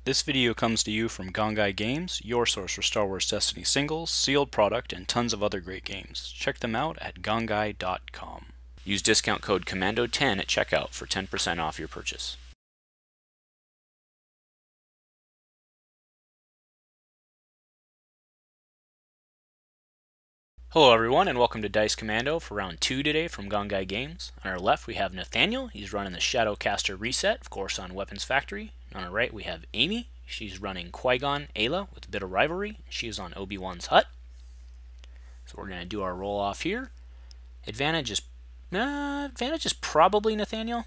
This video comes to you from Gongaii Games, your source for Star Wars Destiny singles, sealed product, and tons of other great games. Check them out at gongaii.com. Use discount code COMMANDO10 at checkout for 10% off your purchase. Hello everyone, and welcome to Dice Commando for round 2 today from Gongaii Games. On our left we have Nathaniel. He's running the Shadowcaster reset, of course, on Weapons Factory. On our right we have Amy. She's running Qui-Gon Aayla with a bit of Rivalry. She is on Obi-Wan's hut. So we're going to do our roll off here. Advantage is probably Nathaniel.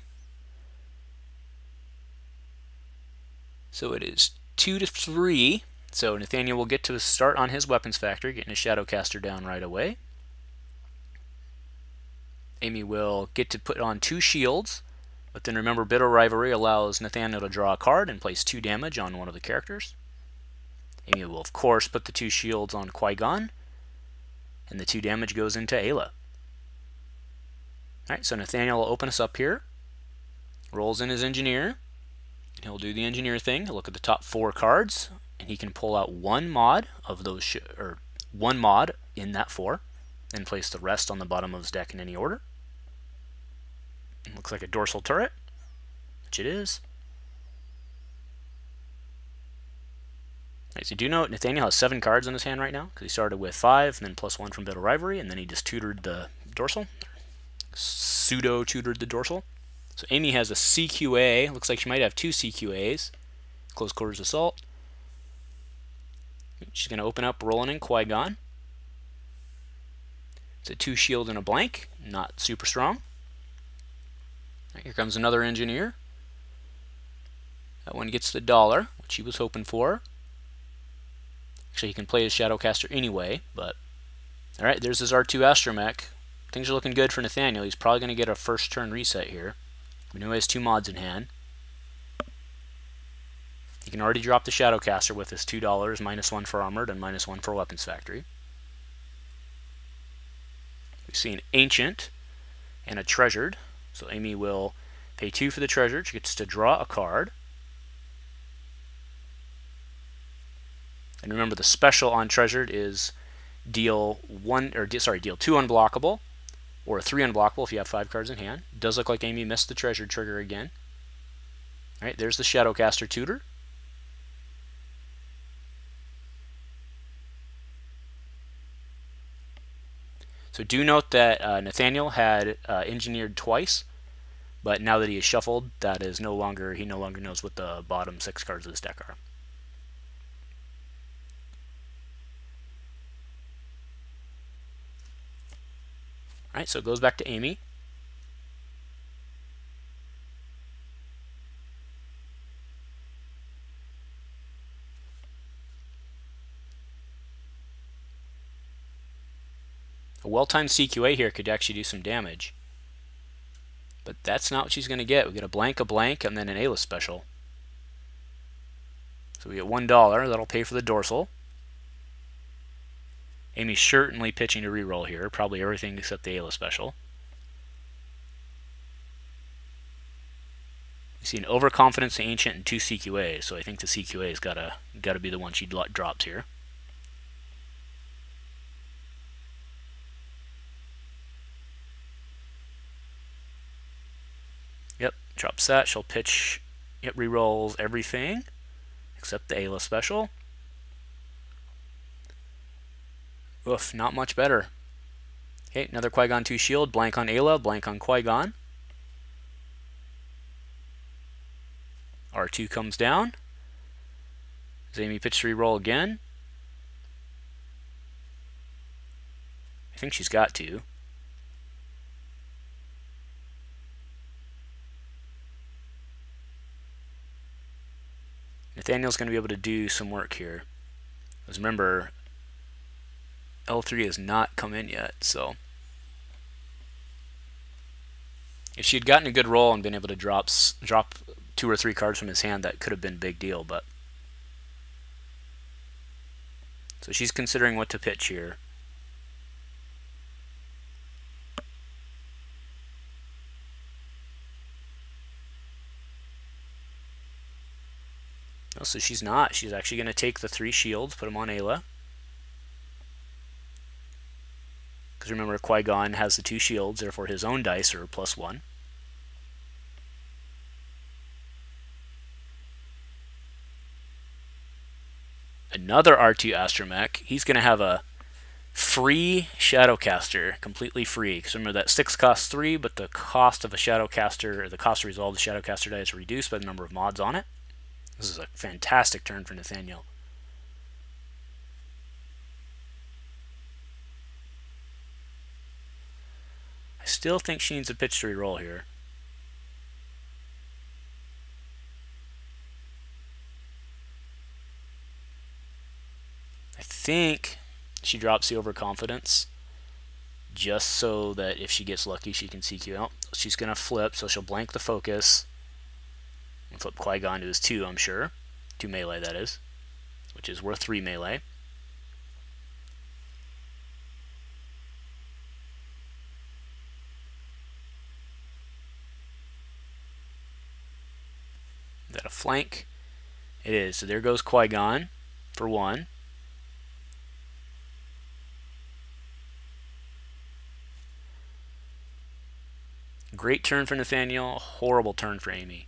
So it is 2-3. So Nathaniel will get to start on his Weapons Factory, getting his Shadowcaster down right away. Amy will get to put on 2 shields, but then remember, Bit of Rivalry allows Nathaniel to draw a card and place 2 damage on one of the characters. Amy will, of course, put the 2 shields on Qui-Gon, and the 2 damage goes into Aayla. Alright, so Nathaniel will open us up here, rolls in his Engineer. He'll do the Engineer thing. He'll look at the top 4 cards, and he can pull out 1 mod of those, one mod in that 4, and place the rest on the bottom of his deck in any order. It looks like a dorsal turret, which it is. Right, so do note Nathaniel has 7 cards in his hand right now, because he started with 5, and then +1 from Bit of Rivalry, and then he just tutored the dorsal, pseudo-tutored the dorsal. So Amy has a CQA. Looks like she might have 2 CQAs, Close Quarters Assault. She's going to open up rolling in Qui-Gon. It's a 2 shield and a blank, not super strong. Right, here comes another Engineer. That one gets the $1, which he was hoping for. Actually, he can play his Shadowcaster anyway, but... Alright, there's his R2 Astromech. Things are looking good for Nathaniel. He's probably going to get a first turn reset here. We know he has 2 mods in hand. He can already drop the Shadowcaster with his $2, -1 for Armored and -1 for Weapons Factory. We see an Ancient and a Treasured. So Amy will pay 2 for the Treasured. She gets to draw a card. And remember, the special on Treasured is deal 2 unblockable, or 3 unblockable if you have 5 cards in hand. It does look like Amy missed the Treasured trigger again. Alright, there's the Shadowcaster tutor. So do note that Nathaniel had engineered twice, but now that he is shuffled, that is he no longer knows what the bottom 6 cards of this deck are. Alright, so it goes back to Amy. A well-timed CQA here could actually do some damage. But that's not what she's going to get. We get a blank, and then an Aayla special. So we get $1. That'll pay for the dorsal. Amy's certainly pitching to reroll here. Probably everything except the Aayla special. You see an Overconfidence Ancient and 2 CQAs. So I think the CQA's got to be the one she drops here. Yep, drops that. She'll pitch. Yep, rerolls everything except the Aayla special. Oof, not much better. Okay, another Qui-Gon 2 shield, blank on Aayla, blank on Qui-Gon. R2 comes down. Does Amy pitch to reroll again? I think she's got to. Nathaniel's going to be able to do some work here. Because remember, L3 has not come in yet, so if she had gotten a good roll and been able to drop 2 or 3 cards from his hand, that could have been a big deal. But so she's considering what to pitch here. Oh, so she's not. She's actually going to take the 3 shields, put them on Aayla. Because remember, Qui-Gon has the 2 shields, therefore his own dice are +1. Another R2 astromech. He's going to have a free Shadowcaster, completely free. Because remember that 6 costs 3, but the cost of a Shadowcaster, or the cost to resolve the Shadowcaster die is reduced by the number of mods on it. This is a fantastic turn for Nathaniel. I still think she needs a pitch to reroll here. I think she drops the overconfidence just so that if she gets lucky she can CQ out. She's going to flip, so she'll blank the focus and flip Qui-Gon to his 2, I'm sure. 2 melee, that is, which is worth 3 melee. Is that a flank? It is. So there goes Qui-Gon for 1. Great turn for Nathaniel, horrible turn for Amy.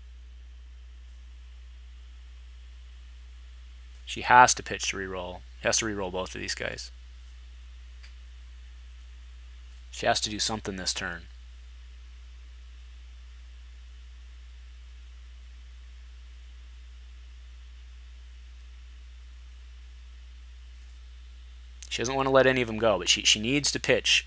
She has to pitch to reroll. She has to reroll both of these guys. She has to do something this turn. She doesn't want to let any of them go, but she needs to pitch.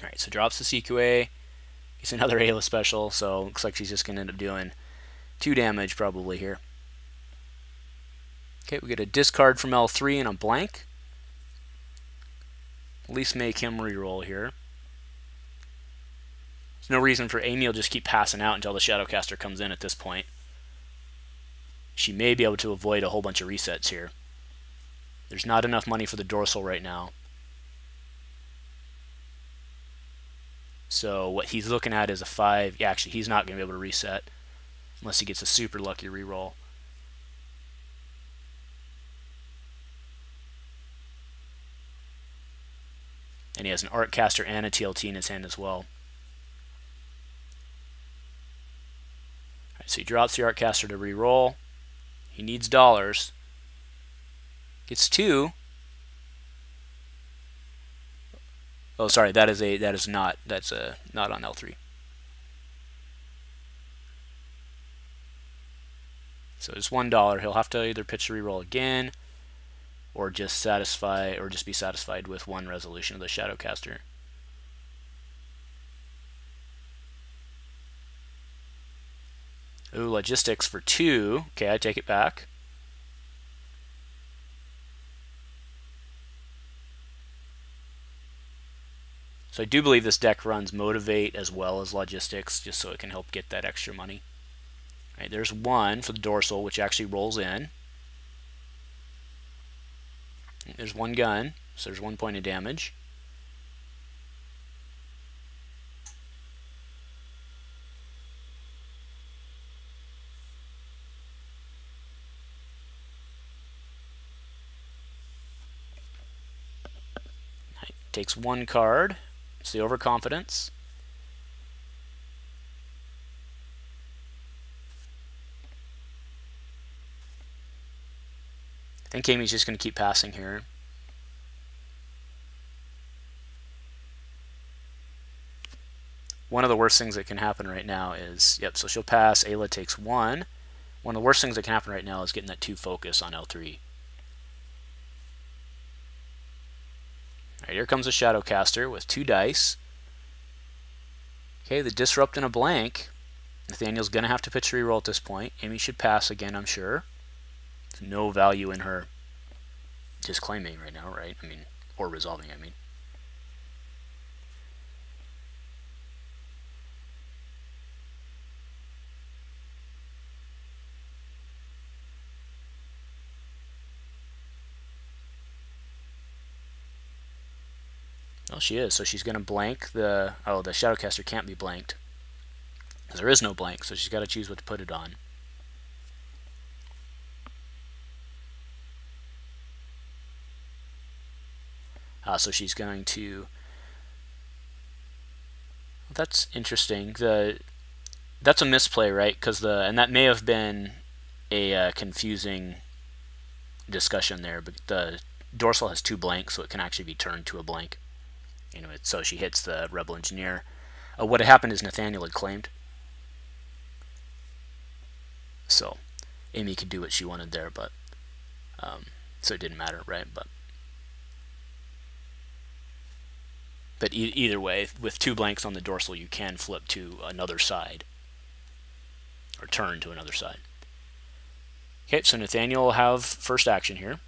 Alright, so drops the CQA. Gets another Aayla special, so looks like she's just going to end up doing 2 damage probably here. Okay, we get a discard from L3 and a blank. At least make him reroll here. There's no reason for Amy to just keep passing out until the Shadowcaster comes in at this point. She may be able to avoid a whole bunch of resets here. There's not enough money for the dorsal right now. So what he's looking at is a 5. Yeah, actually, he's not going to be able to reset unless he gets a super lucky reroll. And he has an Artcaster and a TLT in his hand as well. Alright, so he drops the Artcaster to reroll. He needs dollars. Gets 2. Oh, sorry, that's not on L3. So it's $1. He'll have to either pitch to reroll again, or just be satisfied with 1 resolution of the Shadowcaster. Ooh, logistics for 2. Okay, I take it back. So I do believe this deck runs Motivate as well as Logistics, just so it can help get that extra money. All right, there's 1 for the dorsal, which actually rolls in. There's 1 gun, so there's 1 point of damage. Right, takes 1 card. It's the overconfidence. I think Amy's just going to keep passing here. One of the worst things that can happen right now is, yep, so she'll pass. Aayla takes 1. One of the worst things that can happen right now is getting that 2 focus on L3. Alright, here comes a Shadowcaster with 2 dice. Okay, the disrupt and a blank. Nathaniel's going to have to pitch a reroll at this point. Amy should pass again, I'm sure. There's no value in her just claiming right now, right? I mean, or resolving, I mean. Oh, she is. So she's going to blank the... Oh, the Shadowcaster can't be blanked, because there is no blank, so she's got to choose what to put it on. So she's going to... That's interesting. That's a misplay, right? And that may have been a confusing discussion there, but the dorsal has 2 blanks, so it can actually be turned to a blank. Anyway, so she hits the Rebel Engineer. What had happened is Nathaniel had claimed, so Amy could do what she wanted there, but so it didn't matter, right? But either way, with 2 blanks on the dorsal, you can flip to another side, or turn to another side. Okay, so Nathaniel will have first action here.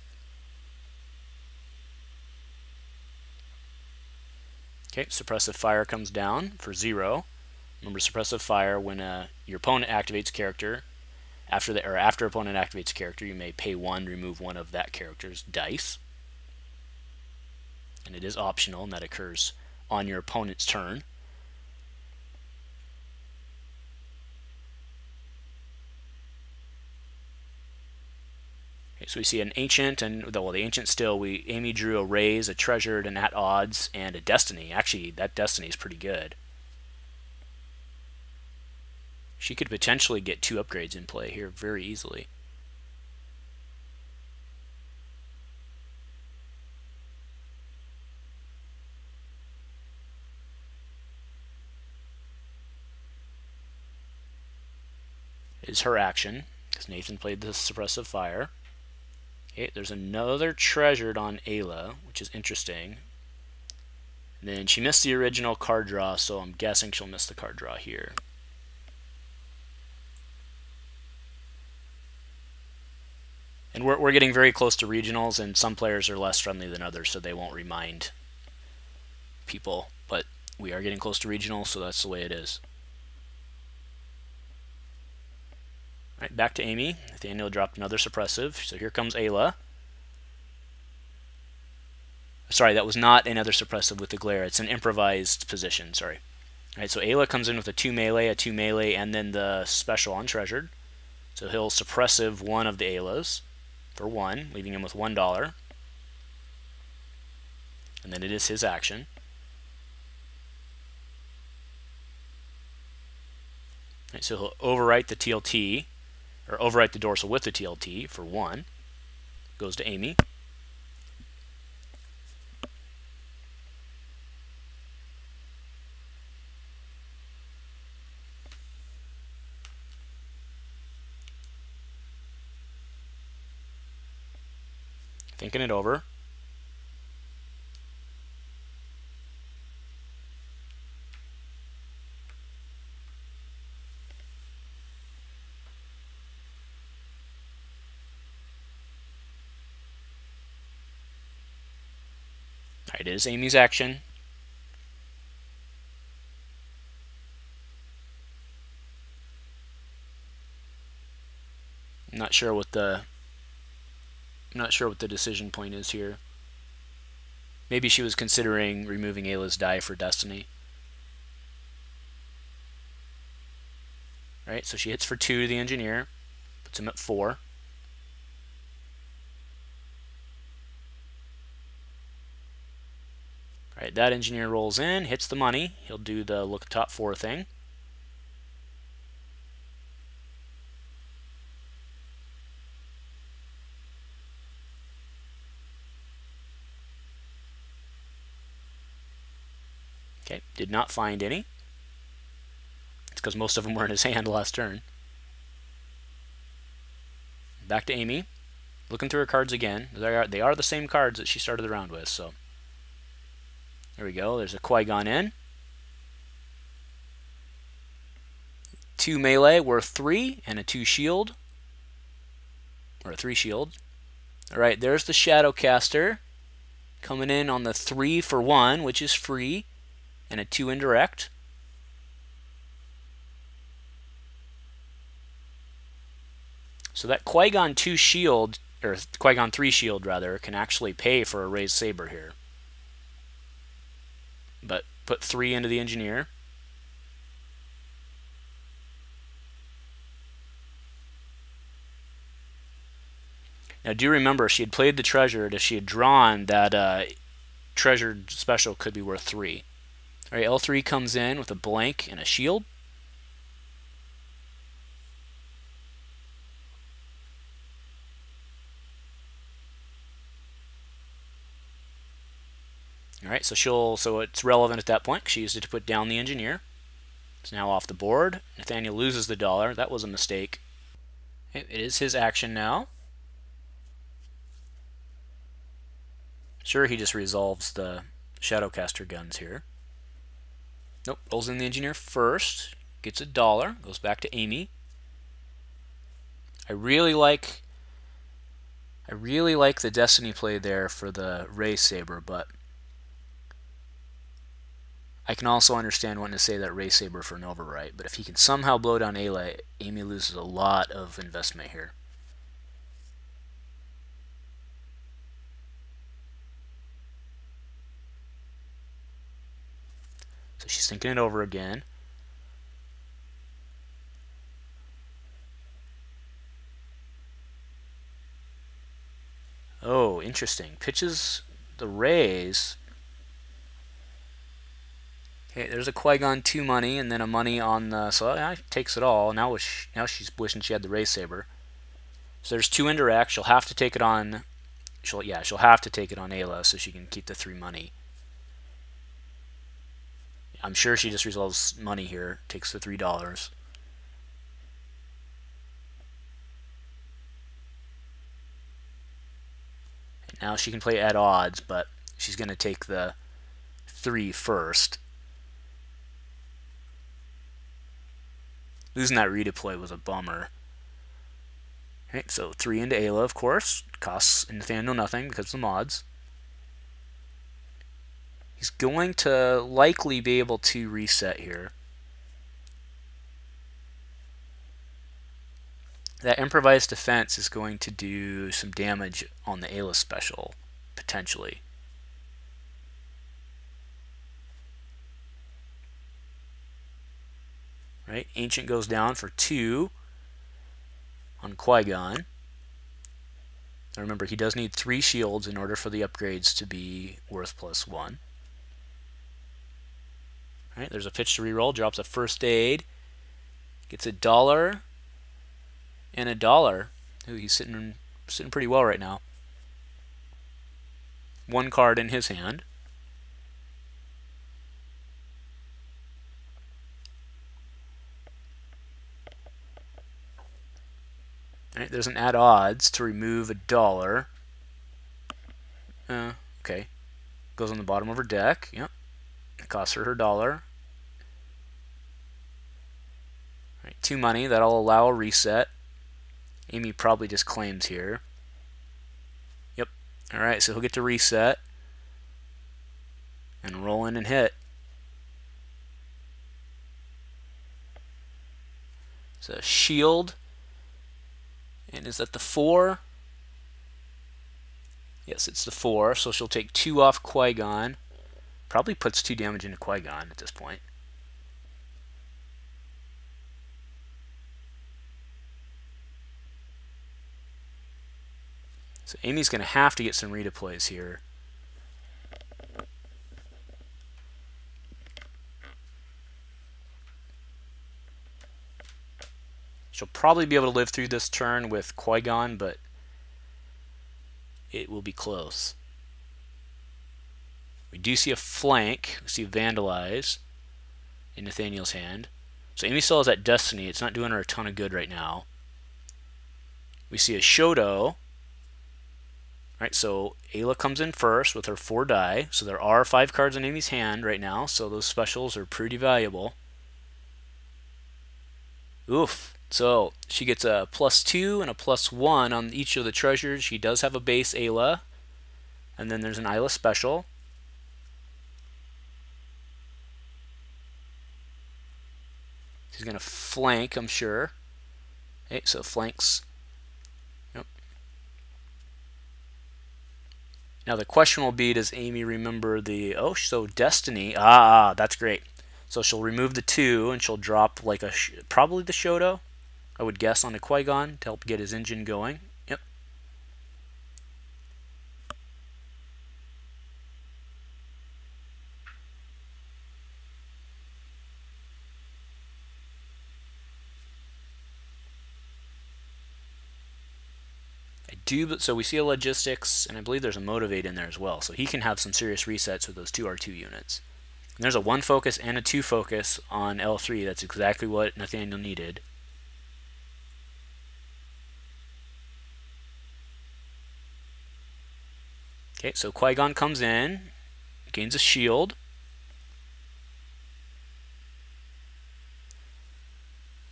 Okay, suppressive fire comes down for 0. Remember, suppressive fire, when your opponent activates character, after opponent activates character, you may pay 1, remove 1 of that character's dice. And it is optional, and that occurs on your opponent's turn. Okay, so we see an ancient, and well, the ancient still. Amy drew a raise, a treasured, an at odds, and a destiny. Actually, that destiny is pretty good. She could potentially get 2 upgrades in play here very easily. Is her action, because Nathan played the suppressive fire. Okay, there's another treasured on Aayla, which is interesting. And then she missed the original card draw, so I'm guessing she'll miss the card draw here. And we're getting very close to regionals, and some players are less friendly than others, so they won't remind people. But we are getting close to regionals, so that's the way it is. Right, back to Amy. Nathaniel dropped another suppressive, so here comes Aayla. Sorry, that was not another suppressive with the glare. It's an improvised position, sorry. All right, so Aayla comes in with a 2 melee, and then the special on treasured. So he'll suppressive 1 of the Aaylas for 1, leaving him with $1. And then it is his action. All right, so he'll overwrite the TLT, or overwrite the dorsal with the TLT for 1. Goes to Amy. Thinking it over. It is Amy's action. I'm not sure what the decision point is here. Maybe she was considering removing Ayla's die for destiny. Right, so she hits for 2 to the engineer, puts him at 4. Right, that engineer rolls in, hits the money. He'll do the look top 4 thing. Okay, did not find any. It's because most of them were in his hand last turn. Back to Amy. Looking through her cards again. They are the same cards that she started the round with, so. There we go. There's a Qui-Gon in. 2 melee worth 3 and a 2 shield. Or a 3 shield. Alright, there's the Shadowcaster. Coming in on the 3 for 1, which is free. And a 2 indirect. So that Qui-Gon 2 shield, or Qui-Gon 3 shield rather, can actually pay for a raised saber here. but put 3 into the engineer. Now do remember, she had played the treasured. If she had drawn, that treasured special could be worth 3. Alright, L3 comes in with a blank and a shield. Alright, so it's relevant at that point. She used it to put down the engineer. It's now off the board. Nathaniel loses the $1. That was a mistake. Okay, it is his action now. Sure, he just resolves the Shadowcaster guns here. Nope, rolls in the engineer first, gets a $1, goes back to Amy. I really like the Destiny play there for the Ray Saber, but I can also understand wanting to say that Ray Saber for an overwrite. But if he can somehow blow down Aayla, Amy loses a lot of investment here. So she's thinking it over again. Oh, interesting. Pitches the Rays. Okay, there's a Qui-Gon 2 money and then a money on the... So yeah, takes it all. Now she's wishing she had the Ray Saber. So there's 2 indirect. She'll have to take it on... She'll have to take it on Aayla so she can keep the 3 money. I'm sure she just resolves money here. Takes the $3. And now she can play at odds, but she's going to take the 3 first. Losing that redeploy was a bummer. Okay, so 3 into Aayla, of course. Costs Nathaniel nothing because of the mods. He's going to likely be able to reset here. That improvised defense is going to do some damage on the Aayla special, potentially. Right, Ancient goes down for 2 on Qui-Gon. Now remember, he does need 3 shields in order for the upgrades to be worth +1. Alright, there's a pitch to reroll, drops a first aid, gets a $1 and a $1. Ooh, he's sitting pretty well right now. 1 card in his hand. Alright, there's an add odds to remove a $1. Okay. Goes on the bottom of her deck. Yep. It costs her $1. Alright, 2 money. That'll allow a reset. Amy probably just claims here. Yep. Alright, so he'll get to reset. And roll in and hit. So shield. And is that the 4? Yes, it's the 4. So she'll take 2 off Qui-Gon. Probably puts 2 damage into Qui-Gon at this point. So Amy's going to have to get some redeploys here. She'll probably be able to live through this turn with Qui-Gon, but it will be close. We do see a flank. We see Vandalize in Nathaniel's hand. So Amy still has that Destiny. It's not doing her a ton of good right now. We see a Shodo. Right, so Aayla comes in first with her 4 die. So there are 5 cards in Amy's hand right now. So those specials are pretty valuable. Oof. So she gets a +2 and a +1 on each of the treasures. She does have a base Aayla. And then there's an Aayla special. She's going to flank, I'm sure. Okay, so flanks. Yep. Now the question will be, does Amy remember the, oh, so Destiny, that's great. So she'll remove the 2 and she'll drop like probably the Shoto, I would guess, on the Qui-Gon to help get his engine going. Yep. So we see a logistics, and I believe there's a motivate in there as well. So he can have some serious resets with those 2 R2 units. And there's a 1 focus and a 2 focus on L3. That's exactly what Nathaniel needed. Okay, so Qui-Gon comes in, gains a shield.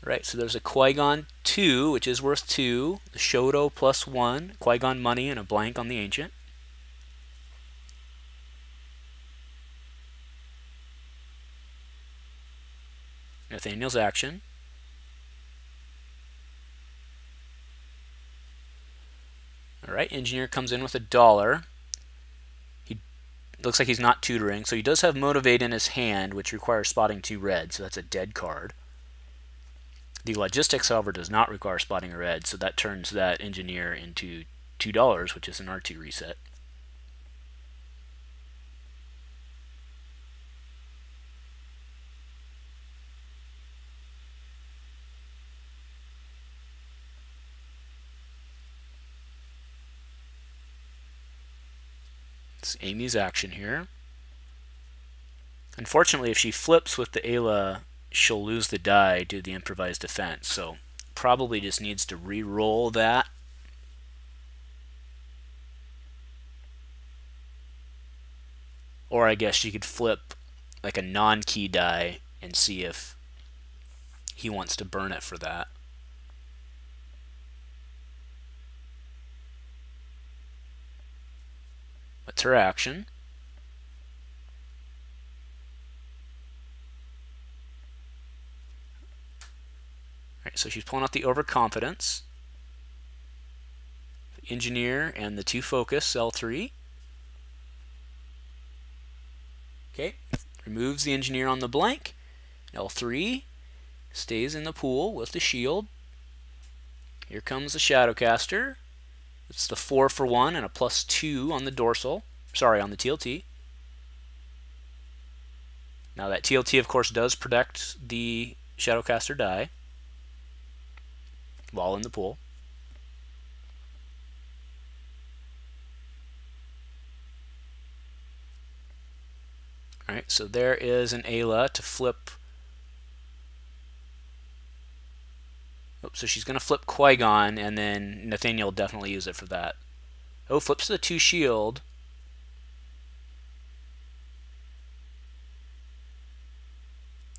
Right, so there's a Qui-Gon 2, which is worth 2, the Shoto plus 1, Qui-Gon money, and a blank on the Ancient. Nathaniel's action. Alright, Engineer comes in with $1. He looks like he's not tutoring, so he does have Motivate in his hand, which requires spotting 2 red, so that's a dead card. The Logistics, however, does not require spotting a red, so that turns that Engineer into $2, which is an R2 reset. It's Amy's action here. Unfortunately, if she flips with the Aayla, she'll lose the die due to the improvised defense, so probably just needs to re-roll that. Or I guess she could flip like a non-key die and see if he wants to burn it for that. That's her action. Alright, so she's pulling out the Overconfidence, the Engineer, and the 2 Focus, L3. Okay, removes the Engineer on the blank. L3 stays in the pool with the shield. Here comes the Shadowcaster. It's the 4 for 1 and a +2 on the dorsal. Sorry, on the TLT. Now that TLT, of course, does protect the Shadowcaster die while in the pool. Alright, so there is an Aayla to flip. Oh, so she's going to flip Qui-Gon, and then Nathaniel will definitely use it for that. Oh, flips the 2 shield.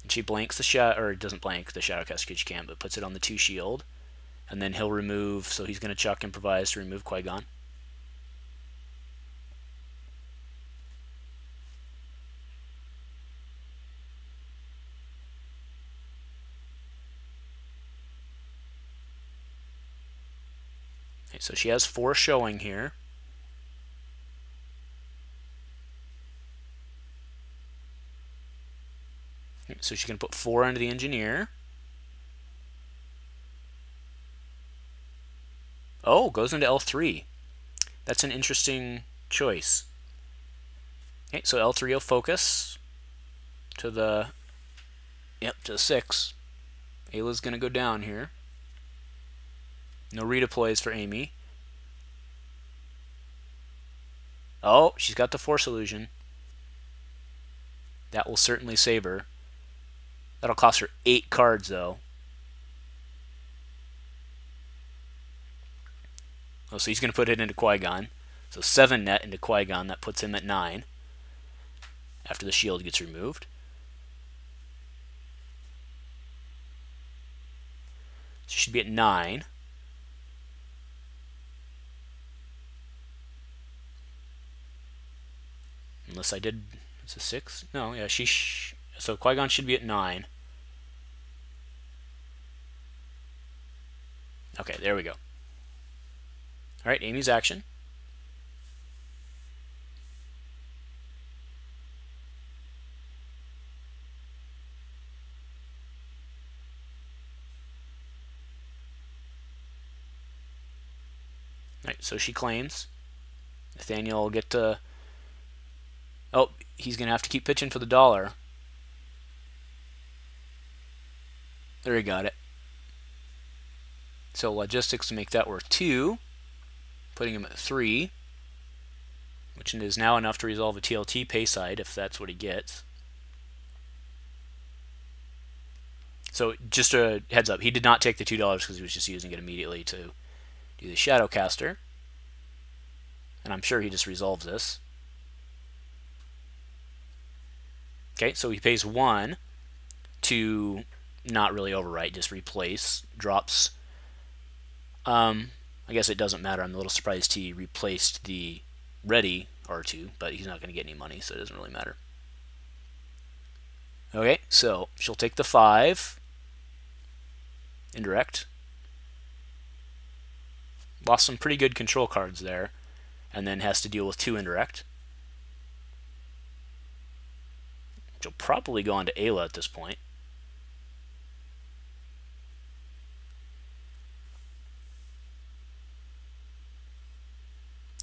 And she blanks the or doesn't blank the Shadowcaster because she can, but puts it on the 2 shield. And then he'll remove, so he's going to chuck Improvise to remove Qui-Gon. Okay, so she has 4 showing here. Okay, so she's going to put 4 into the Engineer. Oh, goes into L3. That's an interesting choice. Okay, so L3 will focus to the, to the 6. Ayla's going to go down here. No redeploys for Amy. Oh, she's got the Force Illusion. That will certainly save her. That'll cost her 8 cards, though. Oh, so he's going to put it into Qui-Gon. So 7 net into Qui-Gon. That puts him at 9 after the shield gets removed. So she should be at 9. Unless I did, it's a 6? No, yeah, so Qui-Gon should be at 9. Okay, there we go. Alright, Amy's action. Right, so she claims. Nathaniel will get to... Oh, he's going to have to keep pitching for the dollar. There, he got it. So logistics to make that worth 2, putting him at 3, which is now enough to resolve a TLT pay side if that's what he gets. So just a heads up, he did not take the $2 because he was just using it immediately to do the Shadowcaster. And I'm sure he just resolves this. Okay, so he pays 1 to not really overwrite, just replace. Drops. I guess it doesn't matter. I'm a little surprised he replaced the ready R2, but he's not going to get any money, so it doesn't really matter. Okay, so she'll take the 5. Indirect. Lost some pretty good control cards there, and then has to deal with 2 indirect. Which will probably go on to Aayla at this point.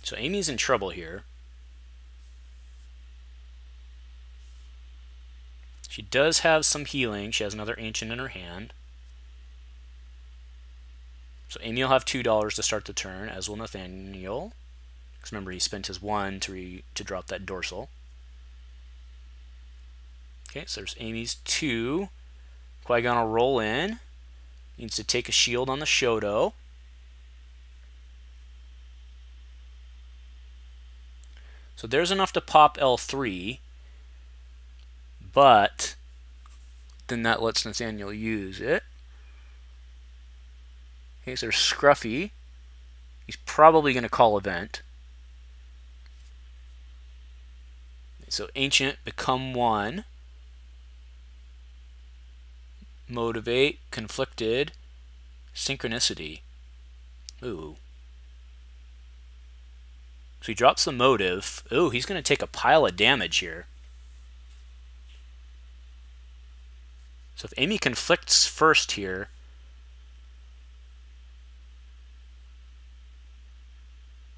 So Amy's in trouble here. She does have some healing. She has another Ancient in her hand. So Amy will have $2 to start the turn, as will Nathaniel. Because remember, he spent his 1 to drop that dorsal. Okay, so there's Amy's 2. Qui-Gon will roll in. Needs to take a shield on the Shodo. So there's enough to pop L3. But then that lets Nathaniel use it. Okay, so there's Scruffy. He's probably going to call event. So Ancient, become 1. Motivate, conflicted, synchronicity. Ooh. So he drops the motive. Ooh, he's going to take a pile of damage here. So if Amy conflicts first here,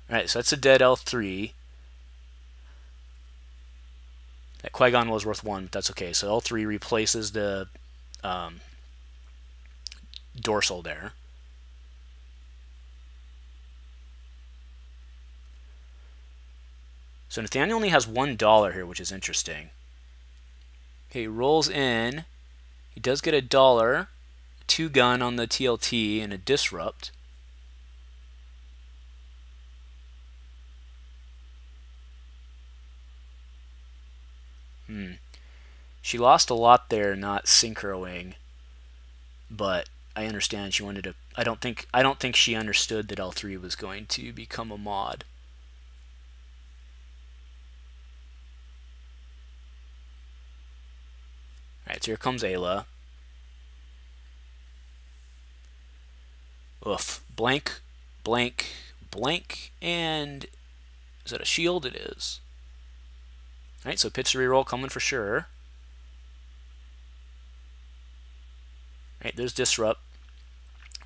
alright, so that's a dead L3. That Qui-Gon was worth 1, but that's okay. So L3 replaces the dorsal there. So Nathaniel only has $1 here, which is interesting. Okay, he rolls in. He does get $1, 2 gun on the TLT, and a disrupt. She lost a lot there not synchroing, but I understand she wanted to. I don't think she understood that L3 was going to become a mod. Alright, so here comes Aayla. Oof. Blank, blank, blank, and is that a shield? It is. Alright, so pitch to reroll coming for sure. Alright, there's Disrupt.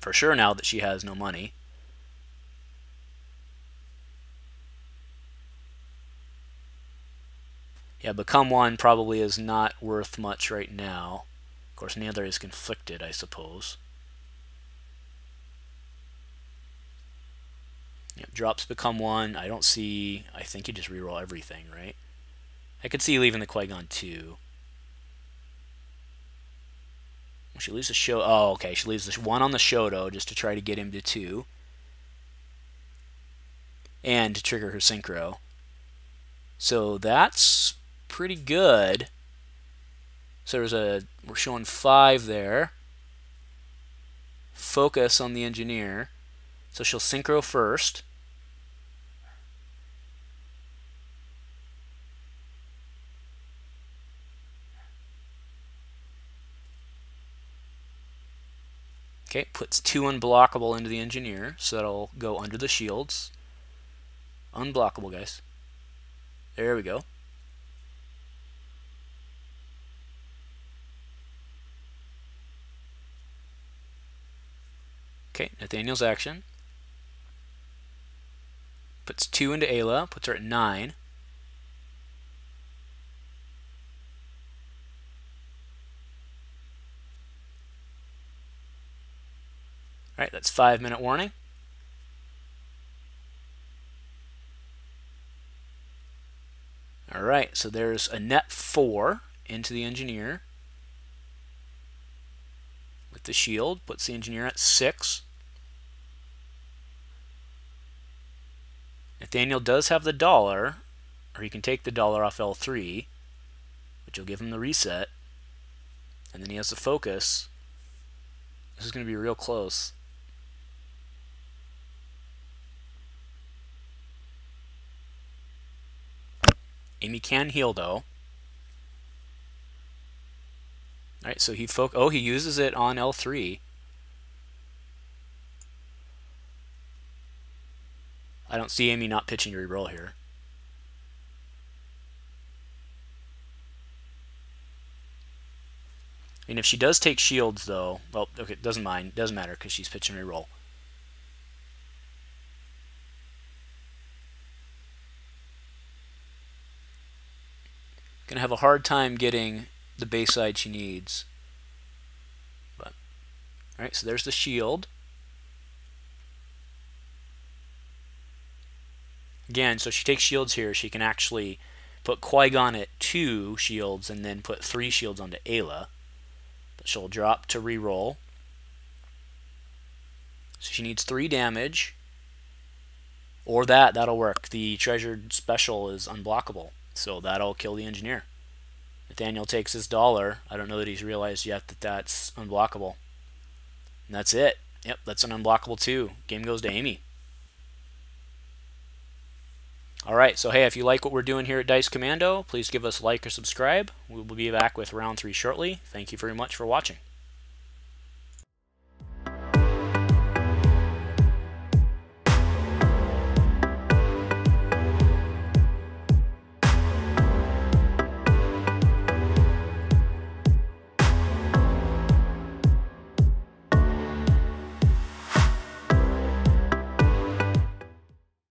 For sure now that she has no money. Yeah, become 1 probably is not worth much right now. Of course, neither is conflicted, I suppose. Yep, drops become 1. I don't see... I think you just reroll everything, right? I could see leaving the Qui-Gon 2. She leaves the show. Oh, okay. She leaves the 1 on the Shodo just to try to get him to 2. And to trigger her synchro. So that's pretty good. So we're showing 5 there. Focus on the engineer. So she'll synchro first. Okay, puts 2 unblockable into the engineer, so that'll go under the shields. Unblockable, guys. There we go. Okay, Nathaniel's action. Puts 2 into Aayla, puts her at 9. Alright, that's 5-minute warning. Alright, so there's a net 4 into the engineer with the shield, puts the engineer at 6. Nathaniel does have the dollar, or he can take the dollar off L3, which will give him the reset, and then he has the focus. This is going to be real close. Amy can heal though. Alright, so he uses it on L3. I don't see Amy not pitching your reroll here. And if she does take shields though, well, okay, doesn't matter because she's pitching reroll. Gonna have a hard time getting the base side she needs. But alright, so there's the shield. Again, so she takes shields here, she can actually put Qui-Gon at 2 shields and then put 3 shields onto Aayla. But she'll drop to reroll. So she needs 3 damage. Or that'll work. The treasured special is unblockable, so that'll kill the engineer. Nathaniel takes his dollar. I don't know that he's realized yet that that's unblockable. And that's it. Yep, that's an unblockable 2. Game goes to Amy. Alright, so hey, if you like what we're doing here at Dice Commando, please give us a like or subscribe. We will be back with round 3 shortly. Thank you very much for watching.